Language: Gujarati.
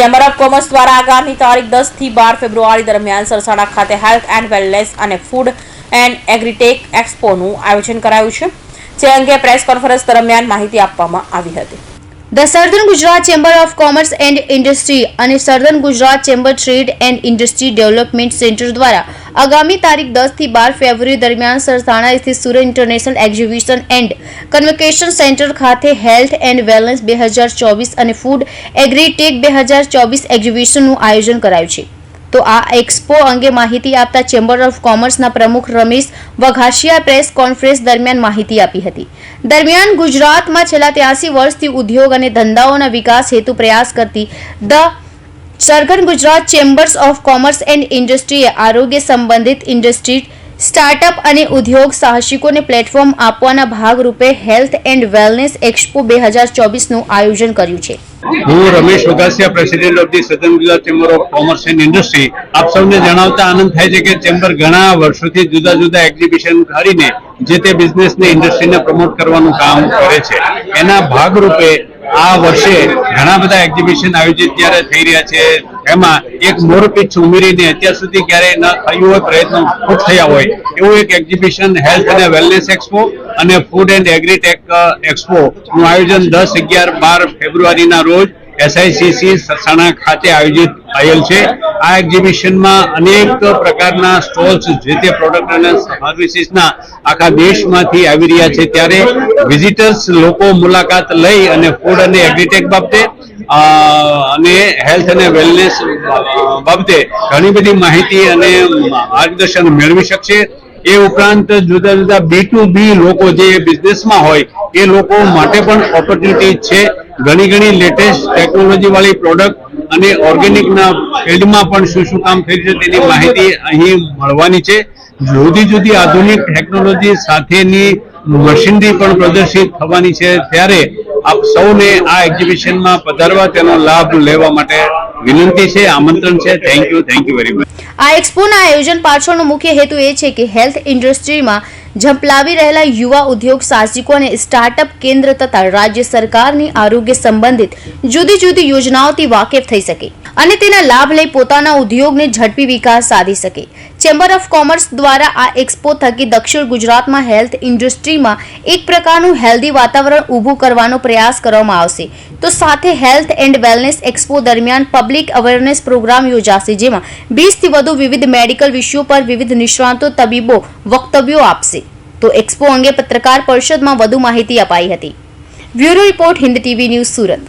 ચેમ્બર ઓફ કોમર્સ દ્વારા આગામી તારીખ 10 થી 12 ફેબ્રુઆરી દરમિયાન સરસાણા ખાતે હેલ્થ એન્ડ વેલનેસ અને ફૂડ એન્ડ એગ્રીટેક એક્સપોનું આયોજન કરાયું છે, જે અંગે પ્રેસ કોન્ફરન્સ દરમિયાન માહિતી આપવામાં આવી હતી. The southern Gujarat chamber of commerce and industry અને southern Gujarat chamber trade and industry development centre દ્વારા આગામી તારીખ 10 થી 12 ફેબ્રુઆરી દરમિયાન સરસાણા સ્થિત Surat international exhibition and convocation centre ખાતે હેલ્થ એન્ડ વેલનેસ 2024 અને ફૂડ એગ્રીટેક 2024 એક્ઝિબિશનનું આયોજન કરાયું છે. તો આ એક્સપો અંગે માહિતી આપતા ચેમ્બર ઓફ કોમર્સના પ્રમુખ રમેશ વઘાસિયાએ પ્રેસ કોન્ફરન્સ દરમિયાન માહિતી આપી હતી. દરમિયાન ગુજરાતમાં છેલ્લા 83 વર્ષથી ઉદ્યોગ અને ધંધાઓના વિકાસ હેતુ પ્રયાસ કરતી the southern Gujarat chambers of commerce and ઇન્ડસ્ટ્રીએ આરોગ્ય સંબંધિત ઇન્ડસ્ટ્રી સ્ટાર્ટઅપ અને ઉદ્યોગ સાહસિકોને પ્લેટફોર્મ આપવાના ભાગરૂપે હેલ્થ એન્ડ વેલનેસ એક્સપો 2024નું આયોજન કર્યું છે. હું Ramesh Vaghasiya, president of the southern Gujarat chamber of commerce and industry. આપ સૌને જણાવતા આનંદ થાય છે કે ચેમ્બર ઘણા વર્ષોથી જુદા જુદા એક્ઝિબિશન કરીને જે તે બિઝનેસને ઇન્ડસ્ટ્રીને પ્રમોટ કરવાનું કામ કરે છે. એના ભાગરૂપે આ વર્ષે ઘણા બધા એક્ઝિબિશન આયોજિત ત્યારે થઈ રહ્યા છે. એમાં એક મોરપીંછ ઉમેરીને અત્યાર સુધી ક્યારેય ન થયું હોય, પ્રયત્નો ખૂબ થયા હોય એવું એક એક્ઝિબિશન હેલ્થ અને વેલનેસ એક્સપો અને ફૂડ એન્ડ એગ્રીટેક એક્સપો નું આયોજન 10, 11, 12 ફેબ્રુઆરીના રોજ SICC સરસાણા ખાતે આયોજિત થયેલ છે. આ એક્ઝિબિશનમાં અનેક પ્રકારના સ્ટોલ્સ જે તે પ્રોડક્ટ અને સર્વિસીસના આખા દેશમાંથી આવી રહ્યા છે. ત્યારે વિઝિટર્સ લોકો મુલાકાત લઈ અને ફૂડ અને એગ્રીટેક બાબતે અને હેલ્થ અને વેલનેસ બાબતે ઘણી બધી માહિતી અને માર્ગદર્શન મેળવી શકશે. એ ઉપરાંત જુદા જુદા B2B લોકો જે બિઝનેસમાં હોય એ લોકો માટે પણ ઓપોર્ચ્યુનિટી છે. ઘણી લેટેસ્ટ ટેકનોલોજી વાળી પ્રોડક્ટ અને ઓર્ગેનિકના ફિલ્ડમાં પણ શું કામ થઈ છે તેની માહિતી અહીં મળવાની છે. જુદી આધુનિક ટેકનોલોજી સાથેની મશીનરી પણ પ્રદર્શિત થવાની છે. ત્યારે આપ સૌને આ એક્ઝિબિશનમાં પધારવા, તેનો લાભ લેવા માટે વિનંતી છે, આમંત્રણ છે. Thank you very much. આ એક્સપોના આયોજન પાછળનો મુખ્ય હેતુ એ છે કે હેલ્થ ઇન્ડસ્ટ્રીમાં ઝંપલાવી રહેલા યુવા ઉદ્યોગ સાહસિકો અને સ્ટાર્ટઅપ કેન્દ્ર તથા રાજ્ય સરકારની આરોગ્ય સંબંધિત જુદી યોજનાઓથી વાકેફ થઈ શકે અને તેના લાભ લઈ પોતાના ઉદ્યોગને ઝડપી વિકાસ સાધી શકે. ચેમ્બર ઓફ કોમર્સ દ્વારા આ એક્સપો થકી દક્ષિણ ગુજરાતમાં હેલ્થ ઇન્ડસ્ટ્રીમાં એક પ્રકારનું હેલ્ધી વાતાવરણ ઊભું કરવાનો પ્રયાસ કરવામાં આવશે. તો સાથે હેલ્થ એન્ડ વેલનેસ એક્સપો દરમિયાન પબ્લિક અવેરનેસ પ્રોગ્રામ યોજાશે, જેમાં 20 થી વધુ વિવિધ મેડિકલ વિષયો પર વિવિધ નિષ્ણાતો તબીબો વક્તવ્યો આપશે. તો એક્સપો અંગે પત્રકાર પરિષદમાં વધુ માહિતી અપાઈ હતી. Bureau report, Hind TV news, Surat.